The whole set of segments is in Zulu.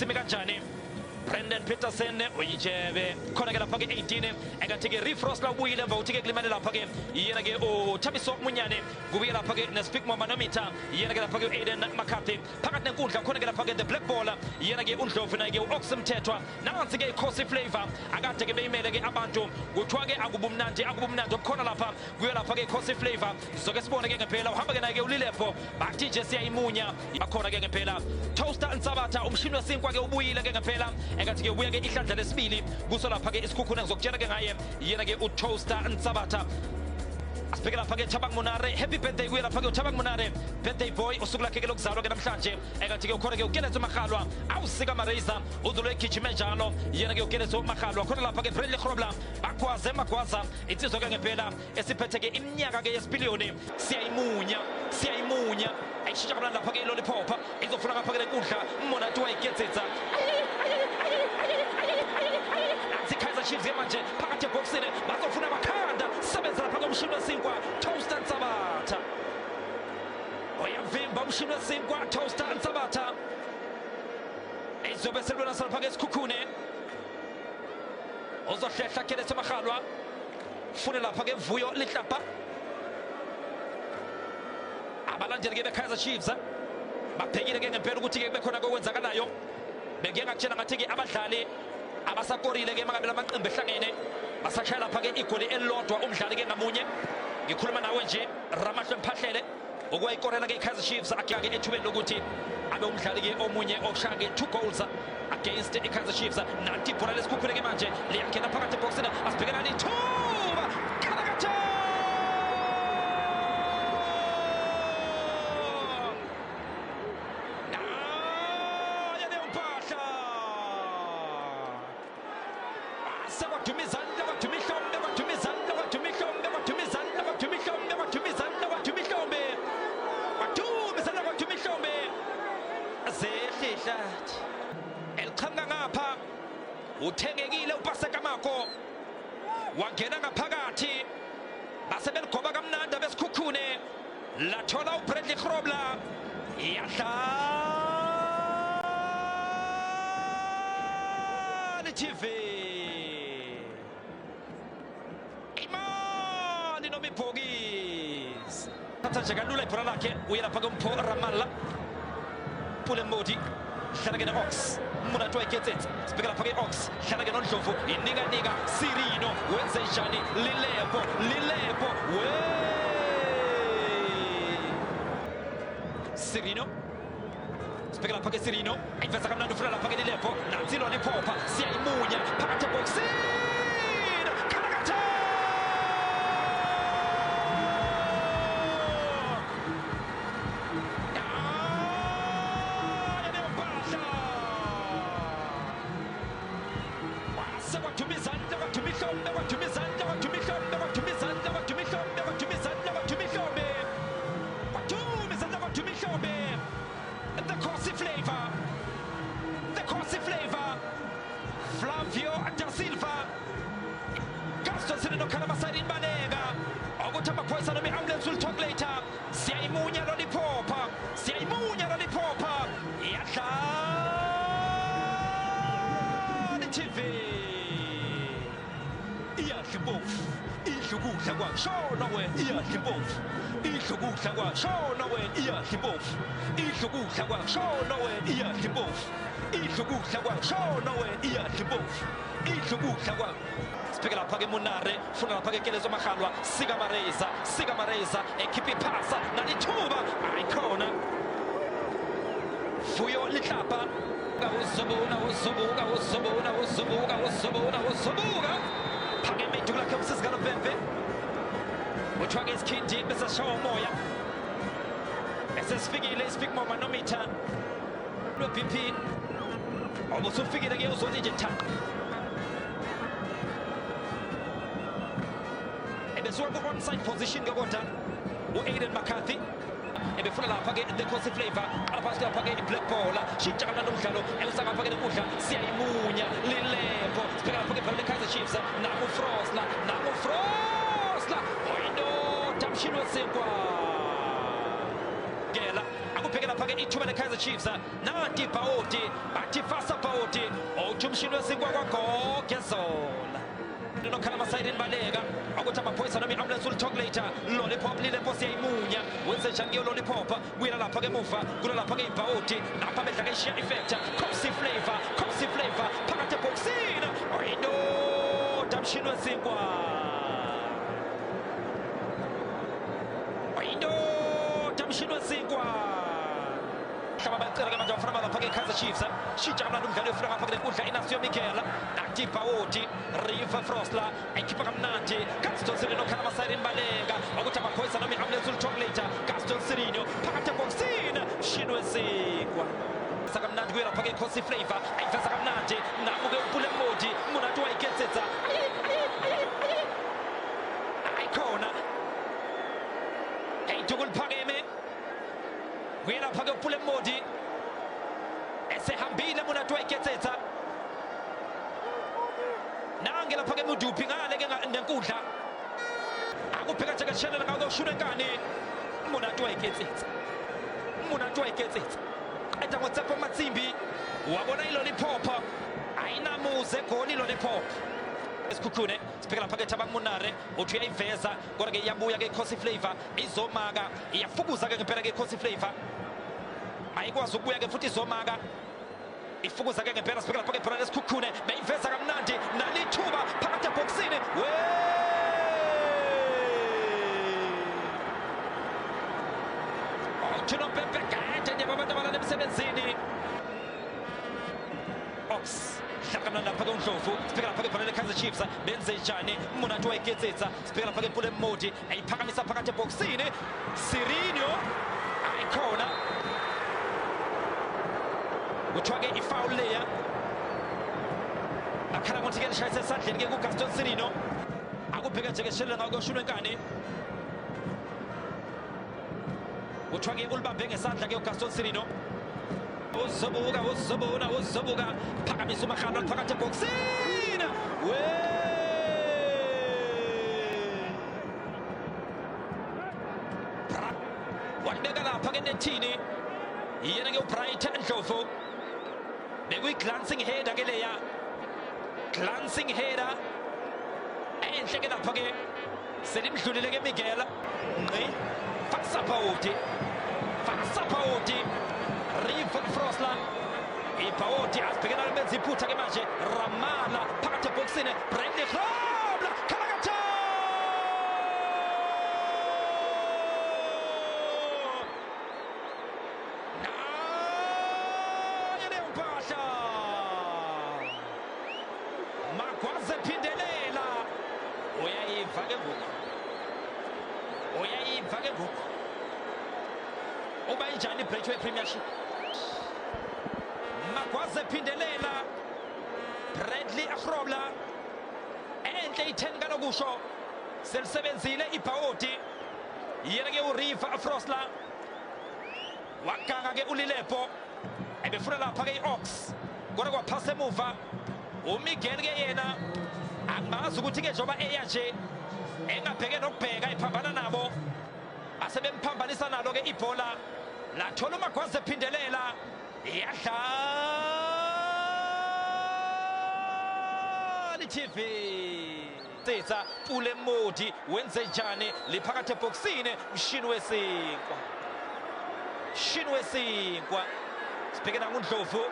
sime kanjani Brendan Peterson uyijebe khona ke lapha ke 18 engathi ke refrost la ubuyile emva uthi ke kulimane lapha ke yena ke uThabiso Munyane kubuye lapha ke neSpeak Manometer yena ke lapha ke Aiden McCarthy phakathi nenkundla khona ke lapha ke the black ball yena ke uNdlovu naye ke uOxmthethwa nansi ke iCosi Flavor akade ke beyimele ke abantu kuthiwa ke akubumnandi obukhona lapha kuye lapha ke iCosi Flavor soke sibone ke ngempela uhamba ke naye ke uLilepho bathi nje siyayimunya bakhona ke ngempela Toaster Nsabatha umshini wesinkwa ke ubuyile ke ngempela engathi ke ubuya ke ihlandla lesibili kuso lapha ke isikhukhuna ngizokutshela ke ngaye yena ke uToaster Nsabatha asibheke lapha ke Thabang Monare happy birthday kuye lapha ke uThabang Monare birthday boy usuku lakhe ke lokuzalwa ke namhlanje engathi ke ukhona ke uKenneth Makgalwa awusika Mareza uzulo egijime njalo yena ke uKenneth Makgalwa khona lapha ke Bradley Grobler magwaza insizwa ke ngempela esiphethe ke iminyaka ke yesipiliyoni siyayimunya ayishintsha kamnandi lapha ke lollipop izofuna ngapha ke lenkundla uMona Tuwa igetsetsa Kaizer Chiefs manje phakathi eboxini bazofuna bakhanda sebenza lapha komshini wesinkwa Toaster Nsabatha oyavimba umshini wesinkwa Toaster Nsabatha ezobe selona salapha ke sikhukhune ozohlehla Kenneth Makgalwa fune lapha ke Vuyo Lihlapha abalandeli ke beKaizer Chiefs babhekile ke ngempela ukuthi ke bekhona kokwenzakalayo bengeke ngakutshela ngathi ke abadlali abasakorile ke mangabe lamaqembu ehlangene basashaya lapha ke igoli elilodwa umdlali ke ngamunye ngikhuluma nawe nje Ramahle Mphahlele okwayikorela ke iKaizer Chiefs akhe ke ethubeni lokuthi abe umdlali ke omunye okushaya ke 2 goals against iKaizer Chiefs nanti ibhola lesikhukhune ke manje liyangena phakathi eboxini asibhekana lithuba Kalakatha eliqhamuka ngapha uthengekile uPasekamako wangena ngaphakathi base beligoba kamnandi besikhukhune lathola uBradley Grobler yadlala TV imani noma ibhokisi thatha nje kalula ibhola lakhe uye lapha kuMpho Ramalla Pule Modi hlala ke Ox Mona Tuwa igetsetsa sibheka lapha ke Ox hlala ke noNdlovu inika Sirino wenze njani Lilepho Sirino sibheka lapha ke Sirino ayiveza kamnandi ufuna lapha ke Lilepho nansi lollipop siyayimunya phakathi eboxini The Cosi Flavor Flavio da Silva Gaston Sirino Kalamasarin Banega Ogutama Poisa no ambulance will talk later Siaimunya lollipop Yata the TV Ishugusha kwa show nawe Ishugusha kwa show nawe Ishugusha kwa show nawe Ishugusha kwa show nawe Ishugusha kwa Speak lapha ke Monare funa lapha ke Kelezo Makgalwa sika Mareza ekhipha iphasa nalithuba ayikhona Vuyo Lihlapha uzobuka phakeme iduku lakhe umsizikalo Vemve uthiwa ke isikhindi bese sishawa umoya esesifikile iSpeak Manometer lwe-BP obusufikile ke uzoni nje thanga ebesuka ku-onside position ke kodwa u-Aiden McCarthy ebefuna lapha ke the Cosi Flavor aphakathi lapha ke i-black ball shintsha kamnandi umdlalo elusangapha ke nekudla siyayimunya Lilepho sibheka lapha ke phela Kaizer Chiefs naku Frosla oyindoda mshini wesinkwa ngela akubheke lapha ke ithuba leKaizer Chiefs nanti ibhawodi bathi fasa umshini wesinkwa kwagogezola linokhala amasayidini baleka ukuthi amaphoyisa noma i-ambulance ulithokulator lollipop lilempo siyayimunya wenze njani kuyo lollipop kuyela lapha-ke emuva kula lapha-ke ibhawudi lapha bedla-ke ishiya effect Coxy Flavour phakathi ebhokisini oyindoda mshini wesinkwa oyindoda mshini wesinkwa abacela-ke manje abafana balapha-ke i-Kaizer Chiefs shintsha kamnandi umdlalo yofuna ngapha-ke lenkundla Inacio Miguel nathi ibhawodi River Frosler ayikhipha kamnandi Gaston Sirino khala amasayidini baleka ukuthi amaphoyisa noma i-ambulance ulithokulator Gaston Sirino phakathi ebhokisini mshini wesinkwa kamnandi kuyo lapha-ke i-Coxy Flavour ayiveza kamnandi namuke uPule Modi Munathi wayigetsetsa ayikhona eyiduku liphakeme kuye lapha-ke uPule Modi esehambile Munathi wayigetsetsa nange lapha-ke Muduphi ngale-ke nenkundla akubheka nje kashelela ngakoshuna enkani Munathi wayigetsetsa qeda ngotsepo Matsimbi wabona ilollipop ayinamuze egoli ilollipop esikhukhune sibheka lapha-ke Thabang Munare uthi uyayiveza kodwa-ke iyabuya-ke i-Coxy Flavour izomaka iyafukuza-ke ngempela-ke i-Coxy Flavour ayikwazi ukubuya-ke futhi izomaka ifukuza-ke ngempela sibheka lapha-ke ibhola lesikhukhune beyiveza kamnandi nalithuba phakathi ebhokisini Juno Bebekade nje abantu abalala emsebenzini Ox hlala kamnandi lapha-ke uNdlovu sibheka lapha-ke ibhola le-Kaizer Chiefs benze njani Munathi wayigetsetsa sibheka lapha-ke uPule Modi ayiphakamisa phakathi ebhokisini Sirino ayikhona kuthiwa-ke ifoul leya akhala ngokuthi-ke lishayise esandleni-ke kuGaston Sirino akubheka nje-ke sishelele ngakoshuna enkani kuthiwa-ke ulibambe ngesandla-ke uGaston Sirino uzobuka phakamisa uMakghanwa phakathi ebhokisini walibeka lapha-ke nethini yena-ke uBright Ndlovu bekuyi-glancing header-ke leya glancing header enhle-ke lapha-ke selimdlulile-ke Miguel ngqi fakisabhawodi River Frosler ibhawodi asibhekena benza iphutha-ke manje Ramala phakathi ebhokisini Bradley Grobler khalakatha mpahla Magwaze phindelela uyayiva-ke ngoku uba injani i-Braithwaite Premiership Magwaze phindelela Bradley Grobler enhle i-10 kanokusho selisebenzile ibhawodi yena-ke uRiver Frosler waganga-ke uLilepo ebefuna lapha-ke i-Ox kodwa kwaphasa emuva uMiguel-ke yena angazi ukuthi-ke njengoba eya nje engabheke nokubheka iphambana nabo base bemphambanisa nalo-ke ibhola lathola uMagwaze ephindelela yadlala i-TV Tsitsa Pule Modi wenze njani liphakathi ebhokisini mshini wesinkwa sibheke nanguNdlovu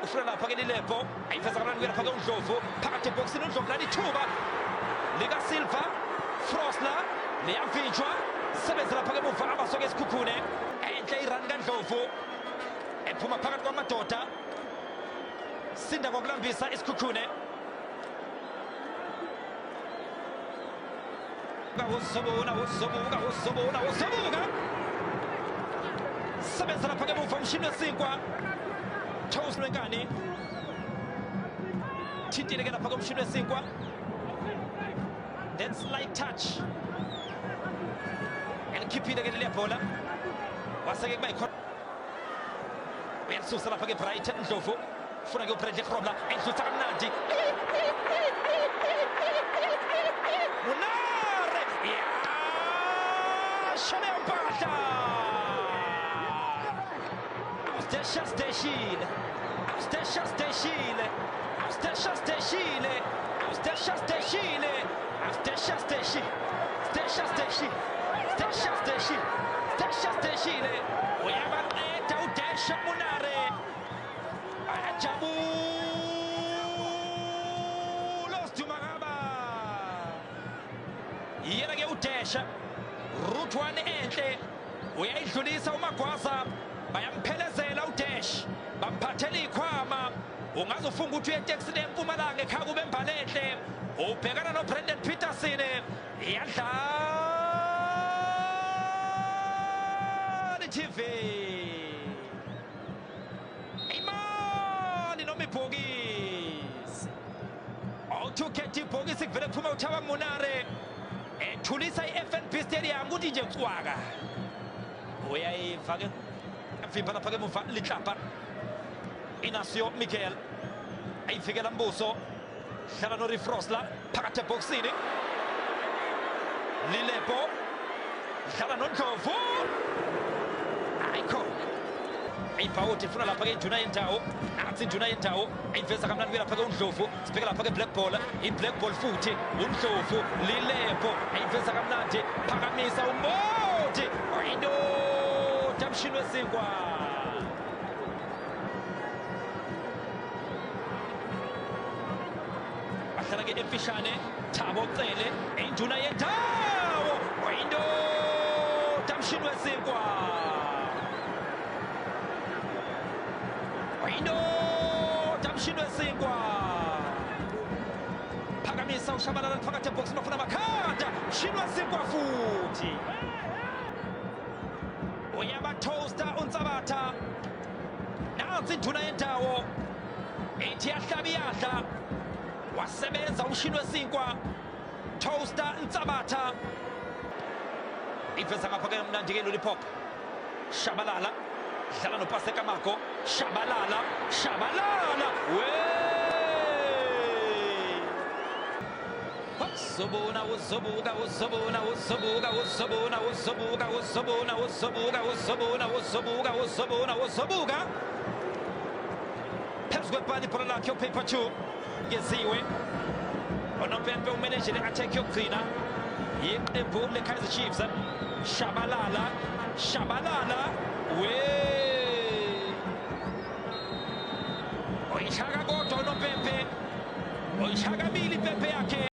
ufuna lapha-ke Lilepo ayiveza kamnandi kuye lapha-ke uNdlovu phakathi ebhokisini uNdlovu lalithuba likaSilver Frosler liyavinjwa sebenza lapha-ke emuva abasoke esikhukhune enhle irani kaNdlovu ephuma phakathi kwamadoda sinda ngokulambisa isikhukhune uzobuka sebenza lapha-ke emuva umshini wesinkwa Toast Lwenkani thintile-ke lapha komshini wesinkwa then slight touch elikhiphile-ke leliya bhola waseke kuba yikhona uyalisusa lapha-ke Bright Ndlovu ufuna-ke uBradley Grobler edlulisa kamnandi Munare yashona mpahla Awusdesha steshile Stesha steshile, Stesha steshile, Stesha steshi, Stesha steshi, Stesha steshi, Stesha steshile. Uyabaqeda uDesha Munare. Ayajabulo Stumagaba. Yena ke uDesha. Route 1 enhle. Uyayidlulisa uMagwaza. Bayamphelezela uDash. Bamphathela ikhwama. Ungazofunga ukuthi uyeTaxini eMpumalanga ekhaya kube Mbalenhle. Ubhekana noBrendan Peterson. Iyadlala TV. Imali noma ibhokisi. Awuthukhethe ibhokisi kuvele kuphuma uThaba Munare. Ethulisa iFNB Stadium ukuthi nje cwaka. Uyayiva ke. Vimba lapha ke muva lihlapha. Inacio Miguel. Ayifikela Mbuso. Hlala no Rifrosla phakathi eboxini. Lilepo. Hlala noNdlovu. Ayikho. Ayibhawuthi ifuna lapha ke iJuna yendawo. Athi iJuna yendawo. Ayiveza kamnandi lapha ke uNdlovu. Sibheka lapha ke black ball. I-black ball futhi uNdlovu. Lilepo. Ayiveza kamnandi. Phakamisa uMboti. Oyinto Damshinwe Sinkwa. Ahlala ke emfishane Thabo Cele iJuna yendawo. Oyinto Damshinwe Sinkwa. Oyinto Damshinwe Sinkwa. Phakamisa ushabalala phakathi ebox bafuna Makhanda. Shinwe Sinkwa futhi. Uyabathosta uNsabatha. Nansi iJuna yendawo. Ethi yahlabi yadla. Wasebenza uShinwe Sinkwa. Toaster Nsabatha. Iveza ngapha ke mnandi ke lollipop. Shabalala. Dlala noPaseka Mako. Shabalala. Uzobona phezu kwebhali ibhola lakhe uPaper 2 ngeziwe onompempe umanejele attack yokugcina yiqembu leKaizer Chiefs. Shabalala oyishaka kodwa unompempe oyishaka bili impempe yakhe.